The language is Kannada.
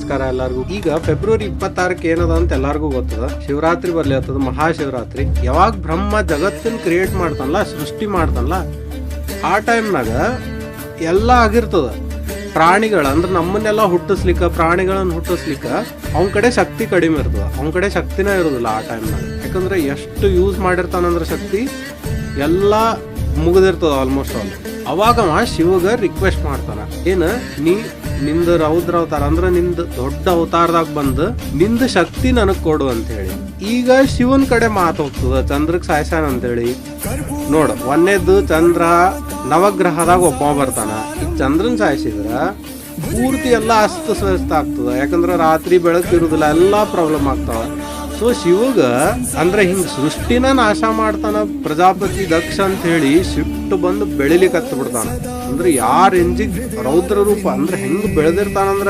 ನಮಸ್ಕಾರ ಎಲ್ಲರಿಗೂ. ಈಗ ಫೆಬ್ರವರಿ 26 ಏನದ ಅಂತ ಎಲ್ಲಾರ್ಗೂ ಗೊತ್ತದ. ಶಿವರಾತ್ರಿ ಬರ್ಲಿ ಆಗ್ತದ, ಮಹಾಶಿವರಾತ್ರಿ. ಯಾವಾಗ ಬ್ರಹ್ಮ ಜಗತ್ತಿನ ಕ್ರಿಯೇಟ್ ಮಾಡ್ತಾನಲ್ಲ, ಸೃಷ್ಟಿ ಮಾಡ್ತಾನಲ್ಲ, ಆ ಟೈಮ್ನಾಗ ಎಲ್ಲ ಆಗಿರ್ತದ. ಪ್ರಾಣಿಗಳ ಅಂದ್ರೆ ನಮ್ಮನ್ನೆಲ್ಲ ಹುಟ್ಟಿಸ್ಲಿಕ್ಕ, ಪ್ರಾಣಿಗಳನ್ನ ಹುಟ್ಟಿಸ್ಲಿಕ್ಕ ಅವನ ಕಡೆ ಶಕ್ತಿ ಕಡಿಮೆ ಇರ್ತದ. ಅವನ ಕಡೆ ಶಕ್ತಿನೇ ಇರೋದಿಲ್ಲ ಆ ಟೈಮ್ನಾಗ. ಯಾಕಂದ್ರೆ ಎಷ್ಟು ಯೂಸ್ ಮಾಡಿರ್ತಾನಂದ್ರೆ ಶಕ್ತಿ ಎಲ್ಲ ಮುಗಿದಿರ್ತದ ಆಲ್ಮೋಸ್ಟ್ ಆಲ್. ಅವಾಗ ಶಿವಗ ರಿಕ್ವೆಸ್ಟ್ ಮಾಡ್ತಾನ, ಏನ ನಿಂದ ರೌದ್ರ ಅವತಾರ ಅಂದ್ರೆ ನಿಂದ ದೊಡ್ಡ ಅವತಾರದಾಗ ಬಂದು ನಿಂದ ಶಕ್ತಿ ನನಗ್ ಕೊಡು ಅಂತ ಹೇಳಿ. ಈಗ ಶಿವನ್ ಕಡೆ ಮಾತು ಹೋಗ್ತದ, ಚಂದ್ರಕ್ ಸಾಯ್ಸಾನ ಅಂತೇಳಿ. ನೋಡ, ಒಂದೇದ್ದು ಚಂದ್ರ ನವಗ್ರಹದಾಗ ಒಬ್ಬ ಬರ್ತಾನ. ಈಗ ಚಂದ್ರನ್ ಸಾಯಿಸಿದ್ರ ಪೂರ್ತಿ ಎಲ್ಲ ಅಸ್ತವ್ಯಸ್ತ ಆಗ್ತದ. ಯಾಕಂದ್ರ ರಾತ್ರಿ ಬೆಳಕು ಇರುದಿಲ್ಲ, ಎಲ್ಲಾ ಪ್ರಾಬ್ಲಮ್ ಆಗ್ತಾವ. ಸೊ ಶಿವಗ ಅಂದ್ರೆ ಹಿಂಗ್ ಸೃಷ್ಟಿನ ನಾಶ ಮಾಡ್ತಾನ ಪ್ರಜಾಪತಿ ದಕ್ಷ ಅಂತ ಹೇಳಿ ಸಿಟ್ಟು ಬಂದು ಬೆಳಿಲಿಕ್ಕೆ ಹತ್ತು ಬಿಡ್ತಾನ. ಅಂದ್ರೆ ಯಾರ ರೇಂಜಿಗ್ ರೌದ್ರ ರೂಪ ಅಂದ್ರೆ ಹೆಂಗ್ ಬೆಳೆದಿರ್ತಾನಂದ್ರ